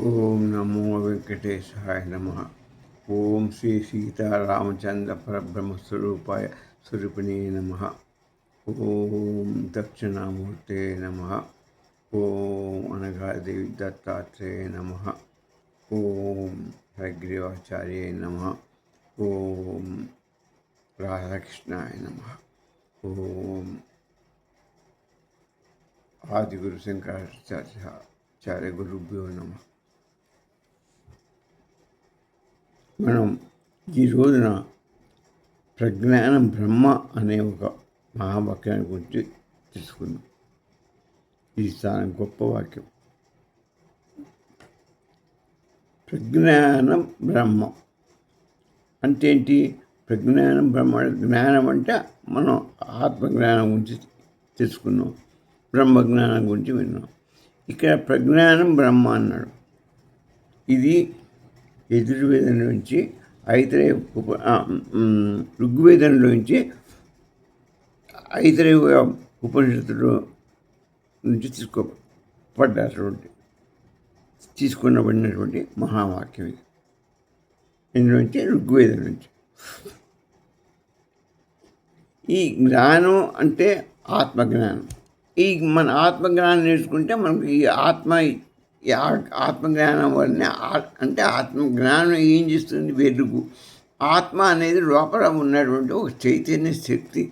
ఓం నమో వెంకటేశాయ నమ. ఓం శ్రీ సీతారామచంద్ర పరబ్రహ్మ స్వరూపాయ స్వరూపిణే నమ. ఓం దక్షిణామూర్తే నమ. ఓం అనగాదేవి దత్తాత్రేయ నమ. ఓం హయగ్రీవాచార్య నమ. ఓం రాధాకృష్ణాయ నమ. ఓం ఆదిగురు శంకరాచార్య గురుభ్యో నమ. మనం ఈ రోజున ప్రజ్ఞానం బ్రహ్మ అనే ఒక మహావాక్యాన్ని గురించి తెలుసుకుందాం. ఇది చాలా గొప్ప వాక్యం. ప్రజ్ఞానం బ్రహ్మ అంటే ఏంటి? ప్రజ్ఞానం బ్రహ్మ, జ్ఞానం అంటే మనం ఆత్మజ్ఞానం గురించి తెలుసుకున్నాం, బ్రహ్మజ్ఞానం గురించి విన్నాం. ఇక్కడ ప్రజ్ఞానం బ్రహ్మ అన్నాడు. ఇది యజుర్వేదం నుంచి ఐతరేయ ఋగ్వేదంలోంచి ఐతరేయ ఉపనిషత్తుల నుంచి తీసుకున్నబడినటువంటి మహావాక్యం ఇది. ఇందులోంచి ఋగ్వేదం నుంచి. ఈ జ్ఞానం అంటే ఆత్మజ్ఞానం. ఈ మన ఆత్మజ్ఞానం నేర్చుకుంటే మనకు ఈ ఆత్మజ్ఞానం వల్లనే, అంటే ఆత్మజ్ఞానం ఏం చేస్తుంది? వెలుగు. ఆత్మ అనేది లోపల ఉన్నటువంటి ఒక చైతన్య శక్తి,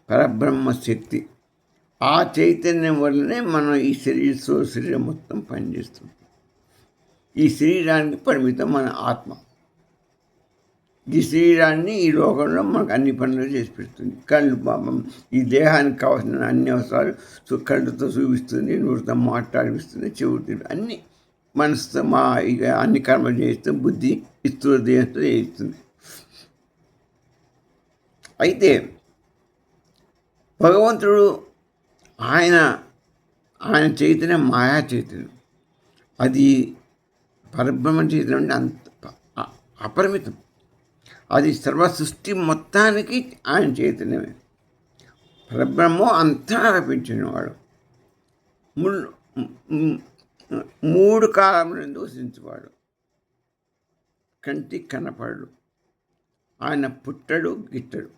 పరబ్రహ్మ శక్తి. ఆ చైతన్యం వల్లనే మనం ఈ శరీరం మొత్తం పనిచేస్తుంది. ఈ శరీరానికి పరిమితం మన ఆత్మ. ఈ శరీరాన్ని ఈ లోకంలో మనకు అన్ని పనులు చేసి పెడుతుంది. కళ్ళు పాపం ఈ దేహానికి కావాల్సిన అన్ని అవసరాలు కళ్ళతో చూపిస్తుంది, నోటితో మాట్లాడిపిస్తుంది, చెవుతో అన్ని మనసుతో అన్ని కర్మలు చేయిస్తుంది, బుద్ధి ఇస్తూ దేహంతో చేయిస్తుంది. అయితే భగవంతుడు ఆయన చైతన్యం మాయా చైతన్యం. అది పరబ్రహ్మ చైతన్యం అంటే అంత అపరిమితం. అది సర్వ సృష్టి మొత్తానికి ఆయన చైతన్యమే. పరబ్రహ్మం అంతా వ్యాపించినవాడు. మూడు కాలములందు వసించేవాడు. కంటికి కనపడు. ఆయన పుట్టడు గిట్టడు.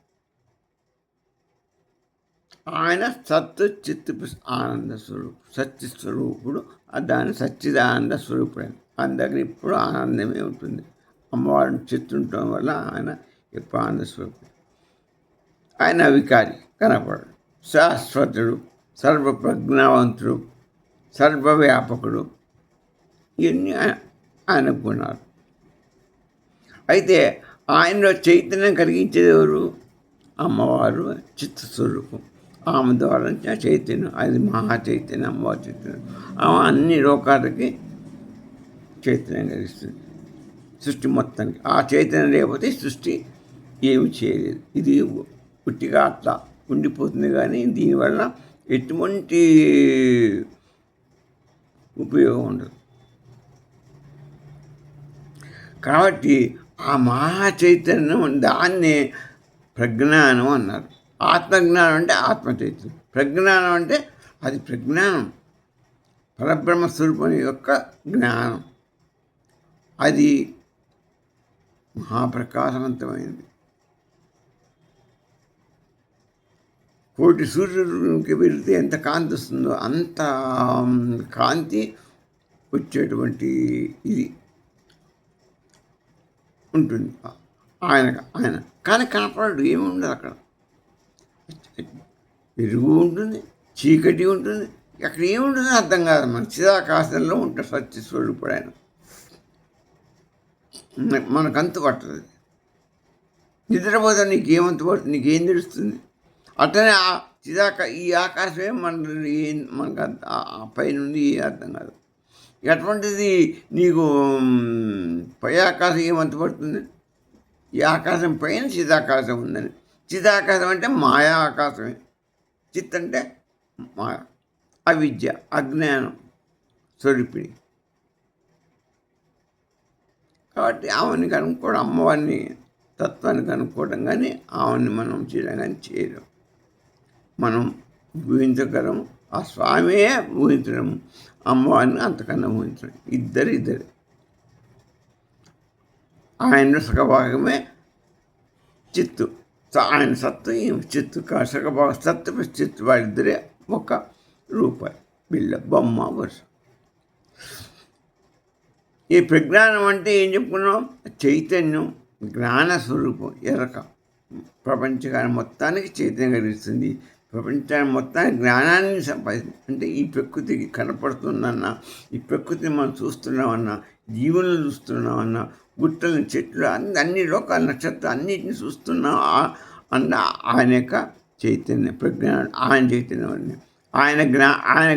ఆయన సత్తు చిత్తు ఆనంద స్వరూపుడు, సత్యస్వరూపుడు. దాని సచ్చిదానంద స్వరూపుడు. ఆయన దగ్గర ఇప్పుడు ఆనందమే ఉంటుంది. అమ్మవారిని చిత్తుండటం వల్ల ఆయన ఎప్పుడు ఆనంద స్వరూపుడు. ఆయన అవికారి, కనపడు, శాశ్వతుడు, సర్వప్రజ్ఞావంతుడు, సర్వవ్యాపకుడు. ఇవన్నీ ఆయన గుణాలు. అయితే ఆయనలో చైతన్యం కలిగించేది ఎవరు? అమ్మవారు చిత్తస్వరూపం. ఆమె ద్వారా చైతన్యం, అది మహా చైతన్యం, అమ్మవారి చైతన్యం. ఆమె అన్ని లోకాలకి చైతన్యం కలిగిస్తుంది, సృష్టి మొత్తానికి. ఆ చైతన్యం లేకపోతే సృష్టి ఏమి చేయలేదు. ఇది పుట్టిగా అట్లా ఉండిపోతుంది. కానీ దీనివల్ల ఎటువంటి ఉపయోగం ఉండదు. కాబట్టి ఆ మహా చైతన్యం, దాన్నే ప్రజ్ఞానం అన్నారు. ఆత్మజ్ఞానం అంటే ఆత్మ చైతన్యం. ప్రజ్ఞానం అంటే అది ప్రజ్ఞానం, పరబ్రహ్మ స్వరూపం యొక్క జ్ఞానం. అది మహాప్రకాశవంతమైనది. కోటి సూర్యుడికి వెళితే ఎంత కాంతి వస్తుందో అంత కాంతి వచ్చేటువంటి ఇది ఉంటుంది ఆయన. కానీ కనపడడు, ఏమి ఉండదు అక్కడ. వెలుగు ఉంటుంది, చీకటి ఉంటుంది, అక్కడ ఏముంటుందో అర్థం కాదు. మన చిదాకాశంలో ఉంటాడు సత్యస్వరూపుడు ఆయన. మనకు అంతు పట్టదు. నిద్రపోతే నీకేమంత పడుతుంది? నీకేం తెలుస్తుంది? అట్లనే ఈ ఆకాశమే మనకు పైనుండి అర్థం కాదు. ఎటువంటిది నీకు పై ఆకాశం ఏమంత పడుతుంది? ఈ ఆకాశం పైన చిదాకాశం ఉందని. చిదాకాశం అంటే మాయా ఆకాశమే. చిత్ అంటే మాయ, అవిద్య, అజ్ఞానం స్వరూపిణి. కాబట్టి ఆమెని కనుక్కోవడం, అమ్మవారిని తత్వాన్ని కనుక్కోవడం కానీ ఆమెని మనం చేయడం కానీ చేయలేం. మనం ఊహించగలం, ఆ స్వామియే ఊహించడం, అమ్మవారిని అంతకన్నా ఊహించడం. ఇద్దరే. ఆయన సగభాగమే చిత్తు. ఆయన సత్తు చిత్తు సగభాగం సత్తు ప్లస్ చిత్తు వారిద్దరే ఒక రూపాయి బిళ్ళ బొమ్మ వరుస. ఈ ప్రజ్ఞానం అంటే ఏం చెప్పుకున్నాం? చైతన్యం, జ్ఞాన స్వరూపం, ఎరక. ప్రపంచకాన్ని మొత్తానికి చైతన్యం కలిగిస్తుంది. ప్రపంచాన్ని మొత్తానికి జ్ఞానాన్ని సంపాదిస్తుంది. అంటే ఈ ప్రకృతికి కనపడుతుందన్నా, ఈ ప్రకృతిని మనం చూస్తున్నామన్నా, జీవులను చూస్తున్నామన్నా, గుట్టలను, చెట్లు, అన్ని లోకాల నక్షత్రాలు అన్నిటిని చూస్తున్నాం అన్న ఆయన యొక్క చైతన్యం, ప్రజ్ఞానం. ఆయన చైతన్యం వల్లనే, ఆయన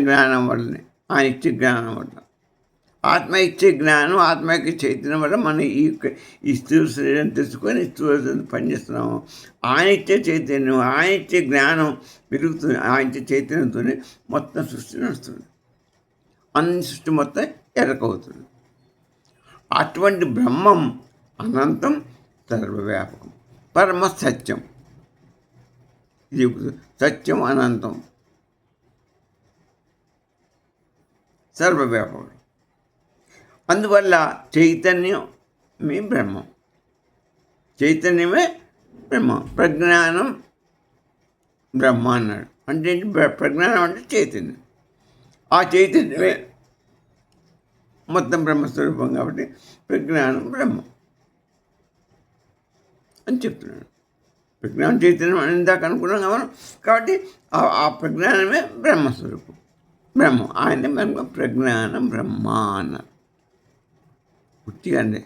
జ్ఞానం వల్లనే, ఆయన ఇచ్చే జ్ఞానం వల్ల, ఆత్మ ఇచ్చే జ్ఞానం, ఆత్మ యొక్క చైతన్యం వల్ల మనం ఈ స్థూల శరీరం తెలుసుకొని స్థూల పనిచేస్తున్నాము. ఆయన ఇచ్చే చైతన్యం, ఆయన ఇచ్చే జ్ఞానం పెరుగుతుంది. ఆయన ఇచ్చే చైతన్యంతోనే మొత్తం సృష్టి నడుస్తుంది. అన్ని సృష్టి మొత్తం ఎరకవుతుంది. అటువంటి బ్రహ్మం అనంతం, సర్వవ్యాపకం, పరమ సత్యం. ఇది సత్యం, అనంతం, సర్వవ్యాపకం. అందువల్ల చైతన్యమే బ్రహ్మం, చైతన్యమే బ్రహ్మం. ప్రజ్ఞానం బ్రహ్మ అన్నాడు. అంటే ప్రజ్ఞానం అంటే చైతన్యం. ఆ చైతన్యమే మొత్తం బ్రహ్మస్వరూపం కాబట్టి ప్రజ్ఞానం బ్రహ్మం అని చెప్తున్నాడు. ప్రజ్ఞానం చైతన్యం అని ఇందాక అనుకున్నాం మనం. కాబట్టి ఆ ప్రజ్ఞానమే బ్రహ్మస్వరూపం, బ్రహ్మం. ఆయన బ్రహ్మ, ప్రజ్ఞానం బ్రహ్మ అన్నారు. పుట్టిగా అండి.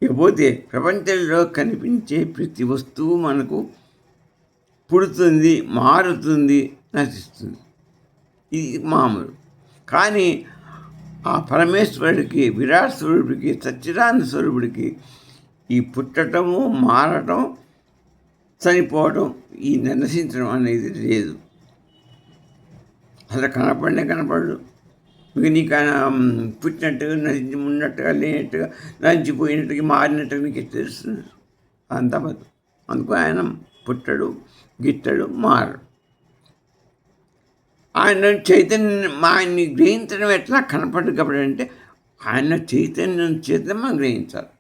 ఇకపోతే ప్రపంచంలో కనిపించే ప్రతి వస్తువు మనకు పుడుతుంది, మారుతుంది, నశిస్తుంది. ఇది మామూలు. కానీ ఆ పరమేశ్వరుడికి, విరాట్ స్వరూపుడికి, సచ్చిదానంద స్వరూపుడికి ఈ పుట్టటము, మారటం, చనిపోవడం, ఈ నశించడం అనేది లేదు. అసలు కనపడడు. ఇక నీకు పుట్టినట్టుగా, నశించి ఉన్నట్టుగా, లేనట్టుగా, నశించిపోయినట్టుగా, మారినట్టుగా నీకు తెలుస్తుంది. అంత బదు. అందుకు ఆయన పుట్టడు, గిట్టడు, మారడు. ఆయన చైతన్యం, ఆయన్ని గ్రహించడం ఎట్లా కనపడదు కాబట్టి అంటే ఆయన చైతన్యం చేత మనం గ్రహించాలి.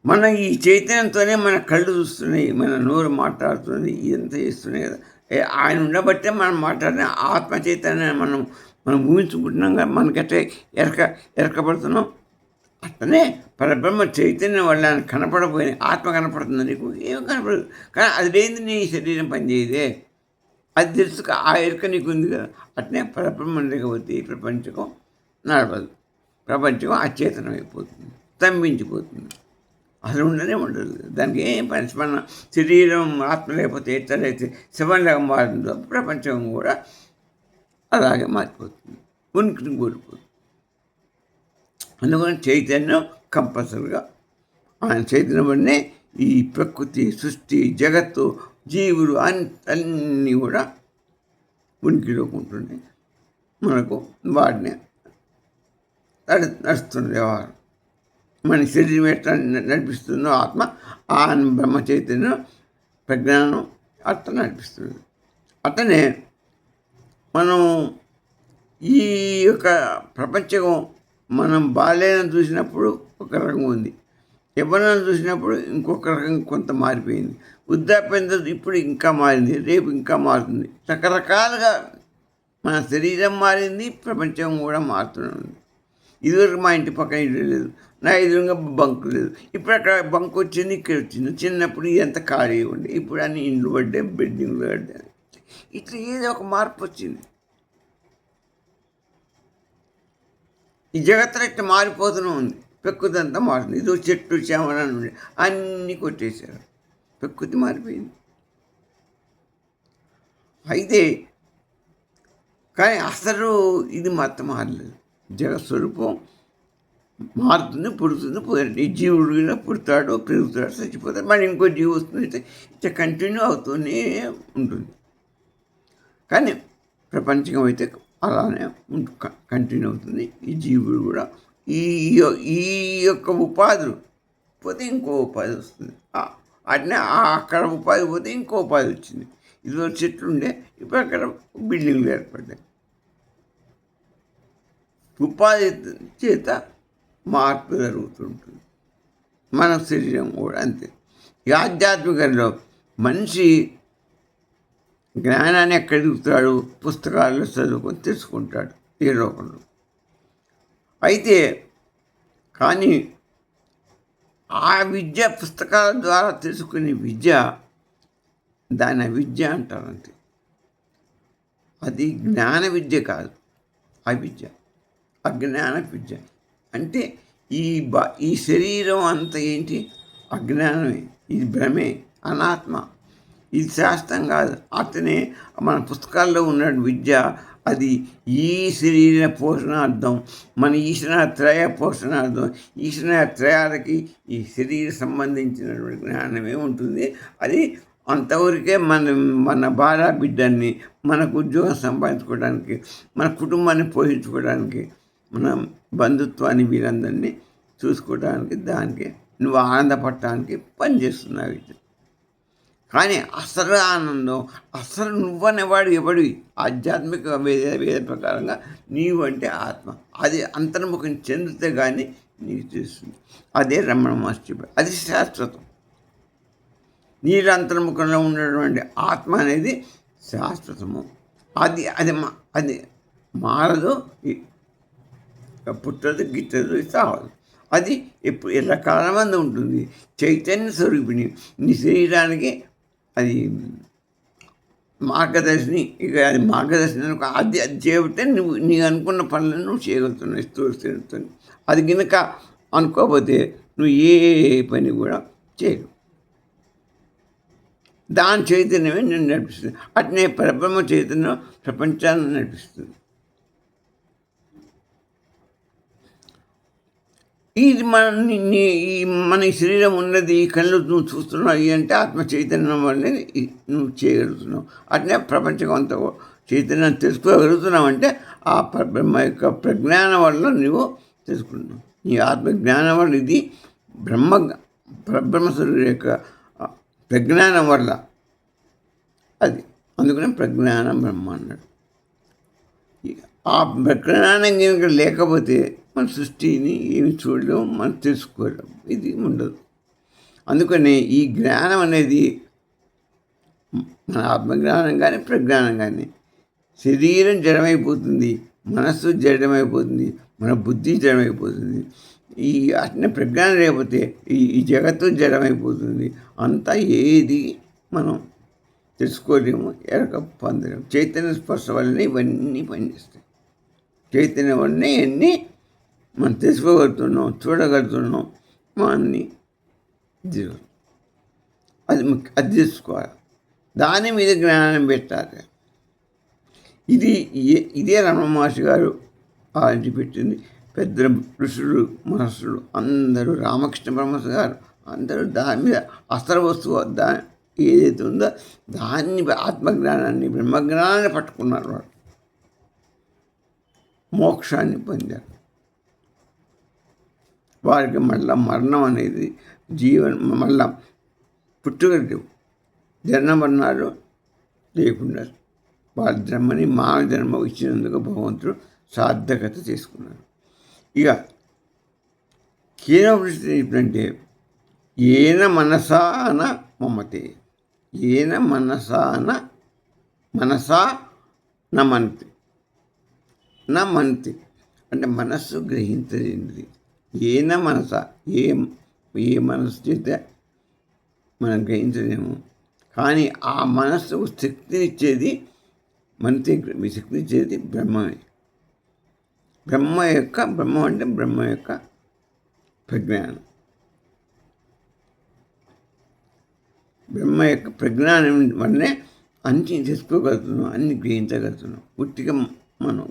మన ఈ చైతన్యంతోనే మన కళ్ళు చూస్తున్నాయి, మన నోరు మాట్లాడుతుంది, ఇదంతా చేస్తున్నాయి కదా. ఆయన ఉండబట్టే మనం మాట్లాడిన ఆత్మ చైతన్యాన్ని మనం ఊహించుకుంటున్నాం కదా. మనకట్టే ఎరకబడుతున్నాం. అట్లనే పరబ్రహ్మ చైతన్యం వల్ల కనపడపోయిన ఆత్మ కనపడుతుంది నీకు, ఏం కనపడదు. కానీ అది లేని నీ శరీరం పనిచేయదే. అది తెలుసు, ఆ ఎరుక నీకు ఉంది కదా. అట్నే పరబ్రహ్మం లేకపోతే ఈ ప్రపంచకం నడవదు. ప్రపంచం అచేతనం అయిపోతుంది, స్తంభించిపోతుంది, అసలు ఉండదు. దానికి ఏం పని. మన శరీరం ఆత్మ లేకపోతే ఎట్లయితే శవంలాగా మారుతుందో ప్రపంచం కూడా అలాగే మారిపోతుంది, ఉనికిని కోల్పోతుంది. అందుకని చైతన్యం కంపల్సరిగా, ఆయన చైతన్యం వల్లనే ఈ ప్రకృతి, సృష్టి, జగత్తు, జీవులు అన్నీ కూడా ఉనికిలోకి ఉంటుంది. మనకు వాటిని నడుస్తుంది వ్యవహారం. మన శరీరం ఎట్లా నడిపిస్తుందో ఆత్మ, ఆ బ్రహ్మ చైతన్యం, ప్రజ్ఞానం అట్లా నడిపిస్తుంది. అట్లనే మనం ఈ యొక్క ప్రపంచం మనం బాల్యాన్ని చూసినప్పుడు ఒక రకం ఉంది, యవ్వనాన్ని చూసినప్పుడు ఇంకొక రకం కొంత మారిపోయింది, వృద్ధాప్యం ఇప్పుడు ఇంకా మారింది, రేపు ఇంకా మారుతుంది. రకరకాలుగా మన శరీరం మారింది, ప్రపంచం కూడా మారుతూనే ఉంది. ఇదివరకు మా ఇంటి పక్కన ఇల్లు లేదు, నా ఎదురుగా బంకు లేదు. ఇప్పుడు అక్కడ బంకు వచ్చింది, ఇక్కడ వచ్చింది. చిన్నప్పుడు ఎంత ఖాళీ ఉండే, ఇప్పుడు అన్ని ఇండ్లు పడ్డాయి, బిల్డింగ్లు పడ్డాయి. ఇట్లా ఏదో ఒక మార్పు వచ్చింది. ఈ జగత్తులో ఇట్లా మారిపోతూనే ఉంది. ప్రకృతి అంతా మారుతుంది. ఇదో చెట్టు చేమన ఉండే అన్నీ కొట్టేశారు, ప్రకృతి మారిపోయింది. అయితే కానీ అసలు ఇది మొత్తం మారలేదు. జగత్స్వరూపం మారుతుంది, పుడుతుంది, పోతుంది. ఈ జీవుడు పుడతాడు, పెరుగుతాడు, చచ్చిపోతాడు, మళ్ళీ ఇంకో జీవి వస్తుంది. ఇట్లా కంటిన్యూ అవుతూనే ఉంటుంది. కానీ ప్రపంచం అయితే అలానే కంటిన్యూ అవుతుంది. ఈ జీవుడు కూడా ఈ యొక్క ఉపాధులు పోతే ఇంకో ఉపాధి వస్తుంది. అట్నే అక్కడ ఉపాధి పోతే ఇంకో ఉపాధి వచ్చింది. ఇదివరకు చెట్లు ఉండే, ఇప్పుడు అక్కడ బిల్డింగ్లు ఏర్పడ్డాయి. ఉపాధి చేత మార్పు జరుగుతుంటుంది. మన శరీరం కూడా అంతే. ఈ ఆధ్యాత్మికంలో మనిషి జ్ఞానాన్ని ఎక్కడ దిగుతాడు? పుస్తకాల్లో చదువుకొని తెలుసుకుంటాడు ఈ లోకంలో. అయితే కానీ ఆ విద్య పుస్తకాల ద్వారా తెలుసుకునే విద్య దాని అవిద్య అంటారంతే. అది జ్ఞాన విద్య కాదు, అవిద్య, అజ్ఞాన విద్య. అంటే ఈ శరీరం అంతా ఏంటి? అజ్ఞానమే, ఇది భ్రమే, అనాత్మ. ఇది శాస్త్రం కాదు. అతనే మన పుస్తకాల్లో ఉన్న విద్య అది ఈ శరీర పోషణార్థం, మన ఈశ్వరత్రయ పోషణార్థం. ఈశ్వరత్రయాలకి ఈ శరీర సంబంధించినటువంటి జ్ఞానమే ఉంటుంది. అది అంతవరకే మన భార్య బిడ్డల్ని, మనకు ఉద్యోగం సంపాదించుకోవడానికి, మన కుటుంబాన్ని పోషించుకోవడానికి, మన బంధుత్వాన్ని వీరందరినీ చూసుకోవడానికి, దానికి నువ్వు ఆనందపడటానికి పనిచేస్తున్నావు. కానీ అసలు ఆనందం, అసలు నువ్వనేవాడు ఎవడివి? ఆధ్యాత్మిక వేద ప్రకారంగా నీవు అంటే ఆత్మ. అది అంతర్ముఖం చెందితే కానీ నీకు తెలుస్తుంది. అదే రమణ మహర్షి, అది శాశ్వతం. నీరు అంతర్ముఖంలో ఉన్నటువంటి ఆత్మ అనేది శాశ్వతము. అది అది అది మారదు, పుట్టదు, గిట్టదు, సాగదు. అది ఎప్పుడు రకాల మంది ఉంటుంది. చైతన్య స్వరూపిణి నీ శరీరానికి అది మార్గదర్శిని. ఇక అది మార్గదర్శిని అది చేయబట్టే నీ అనుకున్న పనులను నువ్వు చేయగలుగుతున్నావు, ఇస్తూ. అది కనుక అనుకోకపోతే నువ్వు ఏ పని కూడా చేయవు. దాని చైతన్యమే నేను నడిపిస్తుంది. అట్నే పరబ్రహ్మ చైతన్యం ప్రపంచాన్ని నడిపిస్తుంది. ఇది మన శరీరం ఉన్నది, ఈ కళ్ళు నువ్వు చూస్తున్నావు అంటే ఆత్మ చైతన్యం వల్లే నువ్వు చేయగలుగుతున్నావు. అట్నే ప్రపంచం అంతా చైతన్యం తెలుసుకోగలుగుతున్నావు అంటే ఆ బ్రహ్మ యొక్క ప్రజ్ఞానం వల్ల నువ్వు తెలుసుకుంటున్నావు. నీ ఆత్మజ్ఞానం వల్ల ఇది పరబ్రహ్మస్వరూపి యొక్క ప్రజ్ఞానం వల్ల అది. అందుకనే ప్రజ్ఞానం బ్రహ్మ అన్నాడు. ఆ ప్రజ్ఞానం కనుక లేకపోతే మన సృష్టిని ఏమి చూడలేము, మనం తెలుసుకోలేము, ఇది ఉండదు. అందుకని ఈ జ్ఞానం అనేది మన ఆత్మజ్ఞానం కానీ ప్రజ్ఞానం కానీ శరీరం జడమైపోతుంది, మనస్సు జడమైపోతుంది, మన బుద్ధి జడమైపోతుంది. ఈ అట్నే ప్రజ్ఞానం లేకపోతే ఈ జగత్తు జడమైపోతుంది. అంతా ఏది మనం తెలుసుకోలేము, ఎరక పొందలేము. చైతన్య స్పర్శ వల్లనే ఇవన్నీ పనిచేస్తాయి. చైతన్యం వల్లనే అన్నీ మనం తెలుసుకోగలుగుతున్నాం, చూడగలుగుతున్నాం, అన్నీ అది తెలుసుకోవాలి. దాని మీద జ్ఞానం పెట్టాలి. ఇదే రమణ మహర్షి గారు ఆలోచి పెట్టింది. పెద్ద ఋషులు, మహర్షులు అందరూ, రామకృష్ణ పరమహంస గారు అందరూ దాని మీద అస్త్ర వస్తువు ఏదైతే ఉందో దాన్ని, ఆత్మజ్ఞానాన్ని, బ్రహ్మజ్ఞానాన్ని పట్టుకున్నారు. వారు మోక్షాన్ని పొందారు. వారికి మళ్ళా మరణం అనేది మళ్ళా పుట్టుకలు జన్మమరణాలు లేకుండా వాళ్ళ జన్మని మానవ జన్మ ఇచ్చినందుకు భగవంతుడు సార్థకత చేసుకున్నారు. ఇక కీనవృష్టి ఏంటంటే ఏన మనసాన మమతే, ఏన మనసా నమంతి, అంటే మనస్సు గ్రహించలేనిది. ఏన మనస, ఏ మనస్సు చేస్తే మనం గ్రహించలేము. కానీ ఆ మనస్సుకు శక్తినిచ్చేది, శక్తినిచ్చేది బ్రహ్మమే. బ్రహ్మ అంటే బ్రహ్మ యొక్క ప్రజ్ఞానం. బ్రహ్మ యొక్క ప్రజ్ఞానం వల్లనే అన్ని తెలుసుకోగలుగుతున్నాం, అన్ని గ్రహించగలుగుతున్నాం. పూర్తిగా మనం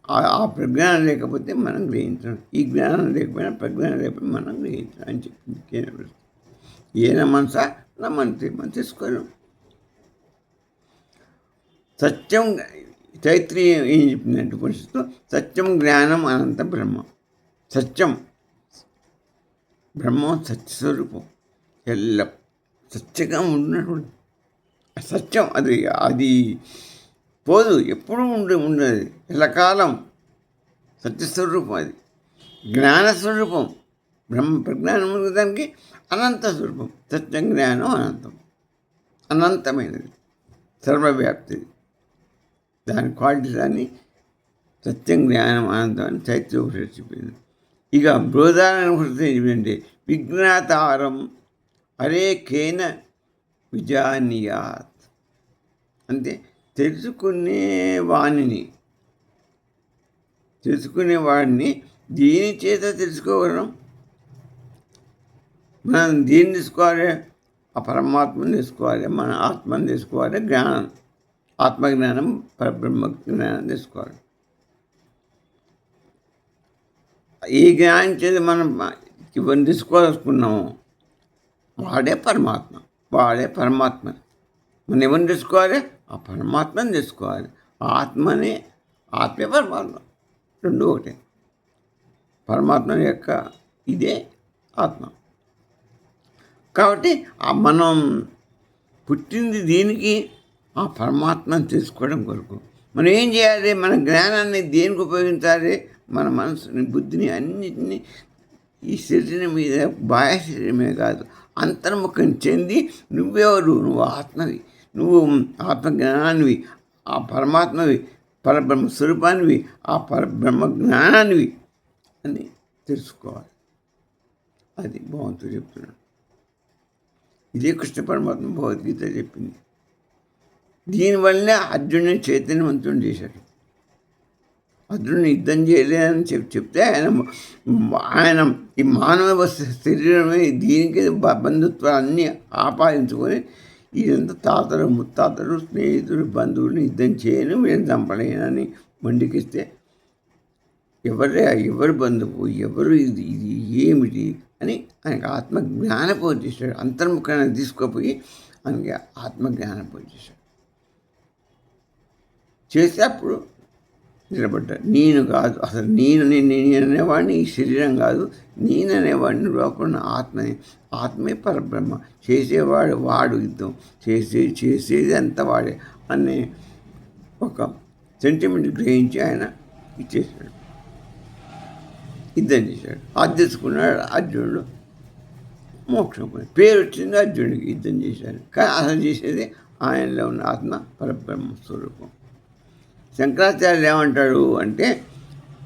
ఆ ప్రజ్ఞానం లేకపోతే మనం గ్రహించడం. ఈ జ్ఞానం లేకపోయినా, ప్రజ్ఞానం లేకపోతే మనం గ్రహించడం అని చెప్పింది. ఏన మనస నమంతి, మనం తెలుసుకోలేం. సత్యం తైత్రీయం ఏం చెప్పిందంటే పరిస్థితిలో, సత్యం జ్ఞానం అనంత బ్రహ్మ. సత్యం బ్రహ్మం సత్యస్వరూపం, సత్యంగా ఉన్నటువంటి సత్యం అది అది పోదు, ఎప్పుడూ ఉండదు, ఎల్లకాలం సత్యస్వరూపం. అది జ్ఞానస్వరూపం. ప్రజ్ఞానం దానికి అనంత స్వరూపం. సత్యం, జ్ఞానం అనంతం, అనంతమైనది, సర్వవ్యాప్తిది. దాని క్వాలిటీ దాన్ని సత్యం, జ్ఞానం, అనంతం అని చైత్య ఉపనిషత్తు చెప్పింది. ఇక బృహదారణ ఉపనిషత్తు ఏంటంటే విజ్ఞాతారం అరేకేన విజానీయాత్, అంటే తెలుసుకునేవాడిని దీని చేత తెలుసుకోగలం. మనం దీన్ని తీసుకోవాలి, ఆ పరమాత్మని తీసుకోవాలి, మన ఆత్మని తీసుకోవాలి, జ్ఞానం, ఆత్మజ్ఞానం, పరబ్రహ్మ జ్ఞానం తీసుకోవాలి. ఏ జ్ఞానం చేత మనం ఇవన్నీ తీసుకోవాలనుకున్నామో వాడే పరమాత్మ. మనం ఎవరిని తెలుసుకోవాలి? ఆ పరమాత్మని తెలుసుకోవాలి. ఆత్మే పరమాత్మ, రెండు ఒకటే. పరమాత్మ యొక్క ఇదే ఆత్మ. కాబట్టి మనం పుట్టింది దీనికి, ఆ పరమాత్మను తెలుసుకోవడం కొరకు. మనం ఏం చేయాలి? మన జ్ఞానాన్ని దేనికి ఉపయోగించాలి? మన మనసుని, బుద్ధిని, అన్నిటినీ ఈ శరీరం మీద, బాహ్య శరీరమే కాదు, అంతర్ముఖం చెంది నువ్వెవరు, నువ్వు ఆత్మవి, నువ్వు ఆత్మజ్ఞానానివి, ఆ పరమాత్మవి, పరబ్రహ్మ స్వరూపానివి, ఆ పరబ్రహ్మ జ్ఞానానివి అని తెలుసుకోవాలి. అది భగవంతుడు చెప్తున్నాడు. ఇదే కృష్ణ పరమాత్మ భగవద్గీత చెప్పింది. దీనివల్లనే అర్జునుని చైతన్యవంతుని చేశాడు. అర్జునుని యుద్ధం చేయలేదని చెప్తే ఆయన ఈ మానవ శరీరమే దీనికి బంధుత్వాలు అన్నీ ఆపాదించుకొని ఇదంతా తాతలు, ముత్తాతలు, స్నేహితులు, బంధువులను యుద్ధం చేయను, వీళ్ళని చంపలేనని మండికిస్తే ఎవరు బంధువు, ఎవరు ఇది ఏమిటి అని ఆయనకు ఆత్మజ్ఞాన పూజ చేశాడు. అంతర్ముఖాన్ని తీసుకుపోయి ఆయనకి ఆత్మజ్ఞాన పూజ చేశాడు. చేస్తే అప్పుడు నిలబడ్డాడు. నేను కాదు అసలు, నేను అనేవాడిని ఈ శరీరం కాదు, నేను అనేవాడిని లోపల ఆత్మే పరబ్రహ్మ, వాడు యుద్ధం చేసేది అంత వాడే అనే ఒక సెంటిమెంట్ గ్రహించి ఆయన ఇచ్చేసాడు, యుద్ధం చేశాడు. అది తెలుసుకున్నాడు అర్జునుడు. మోక్షం పేరు వచ్చింది అర్జునుడికి, యుద్ధం చేశాడు. కానీ అసలు చేసేది ఆయనలో ఉన్న ఆత్మ పరబ్రహ్మ స్వరూపం. శంకరాచార్యులు ఏమంటాడు అంటే,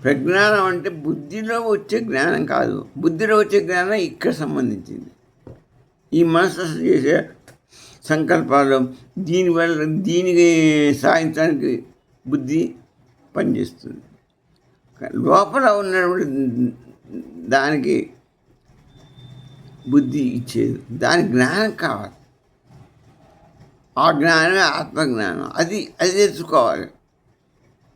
ప్రజ్ఞానం అంటే బుద్ధిలో వచ్చే జ్ఞానం కాదు, బుద్ధిలో వచ్చే జ్ఞానం ఇక్కడ సంబంధించింది. ఈ మనసు చేసే సంకల్పాలు, దీనికి సాధించడానికి బుద్ధి పనిచేస్తుంది. లోపల ఉన్నటువంటి దానికి బుద్ధి ఇచ్చేది, దాని జ్ఞానం కావాలి. ఆ జ్ఞానమే ఆత్మజ్ఞానం. అది తెలుసుకోవాలి.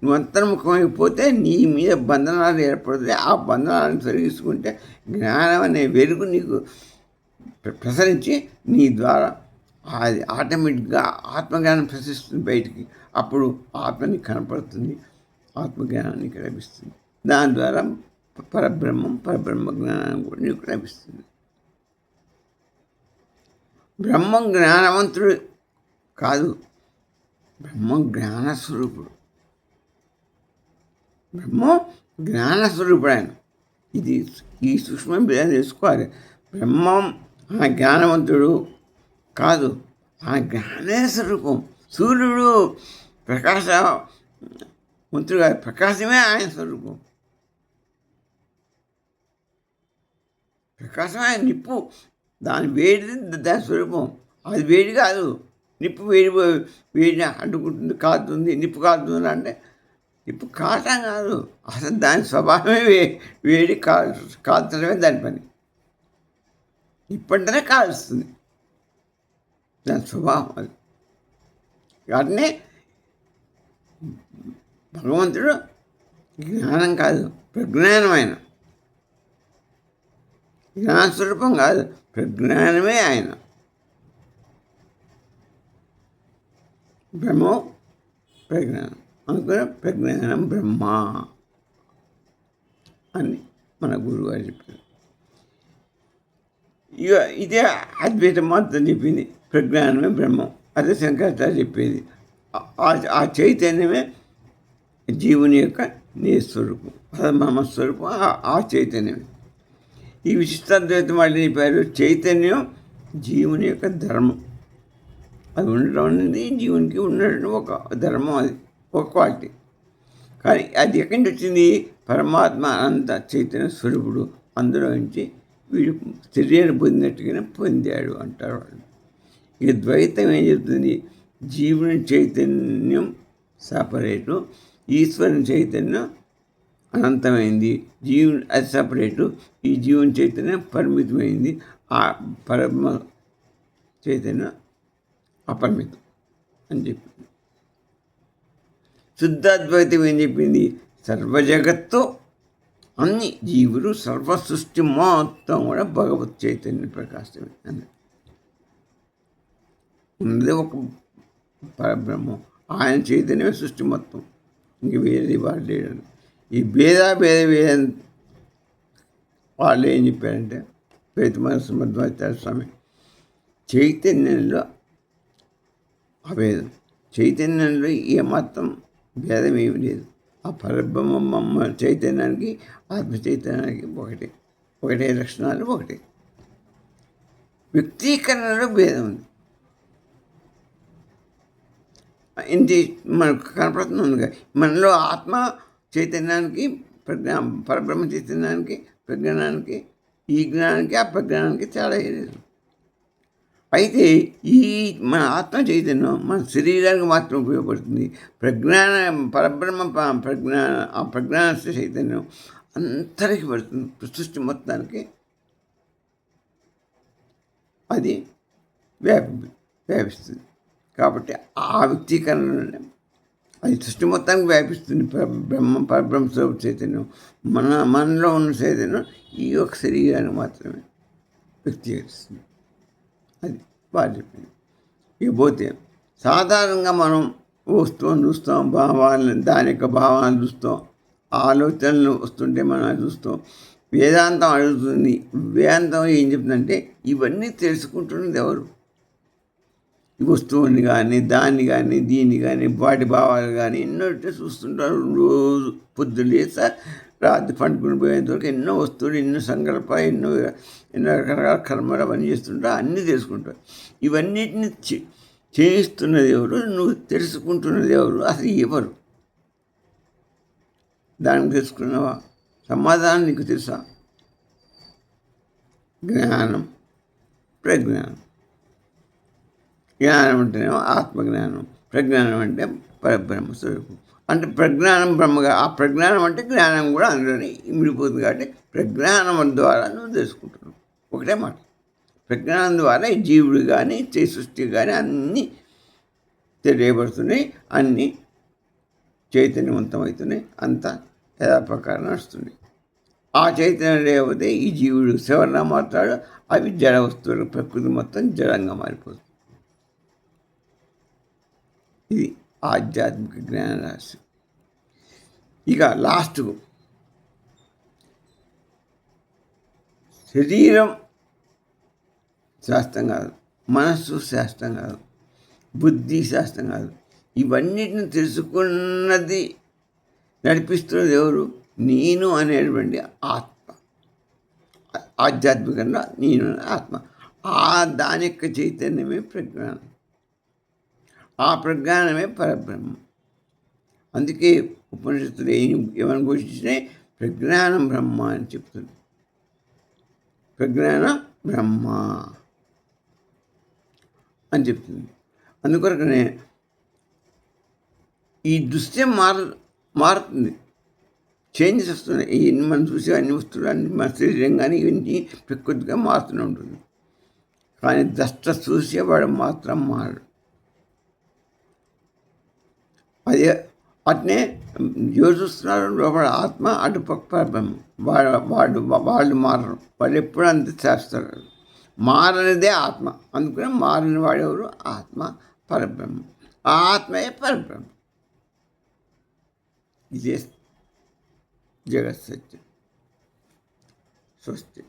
నువ్వు అంతర్ముఖమైపోతే నీ మీద బంధనాలు ఏర్పడుతుంది. ఆ బంధనాలను తొలగించుకుంటే జ్ఞానం అనే వెలుగు నీకు ప్రసరించి నీ ద్వారా అది ఆటోమేటిక్గా ఆత్మజ్ఞానం ప్రసరిస్తుంది బయటికి. అప్పుడు ఆత్మని కనపడుతుంది, ఆత్మజ్ఞానానికి లభిస్తుంది. దాని ద్వారా పరబ్రహ్మ జ్ఞానం కూడా నీకు లభిస్తుంది. బ్రహ్మం జ్ఞానవంతుడు కాదు, బ్రహ్మం జ్ఞానస్వరూపుడు. బ్రహ్మం జ్ఞానస్వరూపుడు ఆయన. ఈ సూక్ష్మం బిడ్డ తెలుసుకోవాలి. బ్రహ్మం ఆ జ్ఞానవంతుడు కాదు, ఆ జ్ఞానే స్వరూపం. సూర్యుడు ప్రకాశవంతుడు కాదు, ప్రకాశమే ఆయన స్వరూపం. ప్రకాశమే ఆయన. నిప్పు దాని వేడిది దాని స్వరూపం. అది వేడి కాదు, నిప్పు వేడిని అడ్డుకుంటుంది, కాలుతుంది. నిప్పు కాలుతుంది అంటే నిప్పు కాటం కాదు, అసలు దాని స్వభావమే వేడి కాల్చడమే దాని పని. నిప్పంటనే కాలుస్తుంది, దాని స్వభావం అది. వాటినే భగవంతుడు జ్ఞానం కాదు, ప్రజ్ఞానమైన జ్ఞానస్వరూపం కాదు, ప్రజ్ఞానమే ఆయన. బ్రహ్మో ప్రజ్ఞానం అనుకున్న ప్రజ్ఞానం బ్రహ్మ అని మన గురువు గారు చెప్పారు. ఇక ఇదే అద్వైత మాత్రం చెప్పింది, ప్రజ్ఞానమే బ్రహ్మం. అదే శంకరాచార్య చెప్పేది. ఆ చైతన్యమే జీవుని యొక్క నిస్వరూపం, పరబ్రహ్మ స్వరూపం ఆ చైతన్యమే. ఈ విశిష్టాద్వైతం వాళ్ళు చెప్పారు, చైతన్యం జీవుని యొక్క ధర్మం. అది ఉండడం అనేది జీవునికి ఉన్నటువంటి ఒక ధర్మం, అది ఒక క్వాలిటీ. కానీ అది ఎక్కడి నుంచి వచ్చింది? పరమాత్మ అనంత చైతన్య స్వరూపుడు, అందులో నుంచి వీడు శరీరం పొందినట్టుగానే పొందాడు అంటారు వాళ్ళు. ఇక ద్వైతం ఏం చెప్తుంది? జీవుని చైతన్యం సపరేటు, ఈశ్వరుని చైతన్యం అనంతమైంది. జీవుని అది సపరేటు, ఈ జీవుని చైతన్యం పరిమితమైంది. ఆ పరమ చైతన్యం అపరిమితం అని చెప్పింది. శుద్ధాద్వైతం ఏం చెప్పింది? సర్వజగత్తు, అన్ని జీవులు, సర్వ సృష్టి మొత్తం కూడా భగవత్ చైతన్య ప్రకాశమే అని ఉన్నది. ఒక పరబ్రహ్మం, ఆయన చైతన్యమే సృష్టి మొత్తం, ఇంక వేరే వాడు లేడు. ఈ భేద వాళ్ళు ఏం చెప్పారంటే, పేతుమనసు మధ్వాచార్య స్వామి, చైతన్యంలో అభేదం, చైతన్యంలో ఏమాత్రం భేదం ఏమి లేదు. ఆ పరబ్రహ్మ చైతన్యానికి ఆత్మ చైతన్యానికి ఒకటే లక్షణాలు, ఒకటే. వ్యక్తీకరణలో భేదం ఉంది. ఇంటి మనకు కనపడుతుంది. మనలో ఆత్మ చైతన్యానికి పరబ్రహ్మ చైతన్యానికి ప్రజ్ఞానానికి, ఈ జ్ఞానానికి ఆ ప్రజ్ఞానానికి తేడా లేదు. అయితే ఈ మన ఆత్మ చైతన్యం మన శరీరానికి మాత్రం ఉపయోగపడుతుంది. పరబ్రహ్మ ఆ ప్రజ్ఞాన చైతన్యం అందరికీ పడుతుంది, సృష్టి మొత్తానికి అది వ్యాపిస్తుంది. కాబట్టి ఆ వ్యక్తీకరణ అది సృష్టి మొత్తానికి వ్యాపిస్తుంది. పరబ్రహ్మ స్వరూప చైతన్యం మనలో ఉన్న చైతన్యం ఈ యొక్క శరీరానికి మాత్రమే వ్యక్తీకరిస్తుంది. అది బాగా చెప్పింది. ఇకపోతే సాధారణంగా మనం వస్తువుని చూస్తాం, భావాలను, దాని యొక్క భావాలను చూస్తాం, ఆలోచనలు వస్తుంటే మనం అది చూస్తాం. వేదాంతం అడుగుతుంది, వేదాంతం ఏం చెప్తుందంటే ఇవన్నీ తెలుసుకుంటున్నది ఎవరు? ఈ వస్తువుని కానీ, దాన్ని కానీ, దీన్ని కానీ, వాటి భావాలు కానీ ఎన్నో చూస్తుంటారు. రోజు పొద్దున్న లేసా రాత్రి పండుకుని పోయేంతవరకు ఎన్నో వస్తువులు, ఎన్నో సంకల్పాలు, ఎన్నో రకరకాల కర్మలు అవన్నీ చేస్తుంటారు, అన్నీ తెలుసుకుంటారు. ఇవన్నిటిని చేయిస్తున్నది ఎవరు? నువ్వు తెలుసుకుంటున్నది ఎవరు? అసలు ఎవరు? దానికి తెలుసుకున్నావా? సమాధానం నీకు తెలుసా? జ్ఞానం, ప్రజ్ఞానం. జ్ఞానం అంటేనేమో ఆత్మజ్ఞానం, ప్రజ్ఞానం అంటే పరబ్రహ్మ స్వరూపం. అంటే ప్రజ్ఞానం బ్రహ్మగా, ఆ ప్రజ్ఞానం అంటే జ్ఞానం కూడా అందులోనే ఇమిడిపోతుంది. కాబట్టి ప్రజ్ఞానం ద్వారా నువ్వు తెలుసుకుంటున్నావు. ఒకటే మాట. ప్రజ్ఞానం ద్వారా ఈ జీవుడు కానీ, సృష్టి కానీ అన్నీ తెలియబడుతున్నాయి, అన్నీ చైతన్యవంతమవుతున్నాయి, అంతా యథాప్రకారం నడుస్తుంది. ఆ చైతన్యం లేకపోతే ఈ జీవుడు శివరంగా మారుతాడు, అవి జడ వస్తువులు, ప్రకృతి మొత్తం జడంగా మారిపోతుంది. ఇది ఆధ్యాత్మిక జ్ఞాన రహస్యం. ఇక లాస్ట్కు శరీరం శాస్త్రం కాదు, మనస్సు శాస్త్రం కాదు, బుద్ధి శాస్త్రం కాదు. ఇవన్నిటిని తెలుసుకున్నది, నడిపిస్తున్నది ఎవరు? నేను అనేటువంటి ఆత్మ. ఆధ్యాత్మికంగా నేను ఆత్మ. దాని యొక్క చైతన్యమే ప్రజ్ఞానం. ఆ ప్రజ్ఞానమే పరబ్రహ్మం. అందుకే ఉపనిషత్తులు ఏమని ఘోషించినాయి? ప్రజ్ఞానం బ్రహ్మ అని చెప్తుంది. ప్రజ్ఞాన బ్రహ్మ అని చెప్తుంది. అందుకొరకనే ఈ దృశ్యం మారుతుంది, చేంజెస్ వస్తున్నాయి. ఇవన్నీ మనం చూసే అన్ని వస్తువులు, అన్ని మన శరీరం కానీ ఇవన్నీ ప్రకృతిగా మారుతూనే ఉంటుంది. కానీ దష్ట చూసేవాడు మాత్రం మారడు. అదే అట్నే ఎవరు చూస్తున్నారు? లోపల ఆత్మ, అటుపక్క పరబ్రహ్మం. వాళ్ళు మారరు, వాళ్ళు ఎప్పుడు అంత చేస్తారు. మారనిదే ఆత్మ. అందుకని మారిన వాడెవరు? ఆత్మ, పరబ్రహ్మం. ఆ ఆత్మయే పరబ్రహ్మం. ఇదే జగత్ సత్యం. స్వస్తి.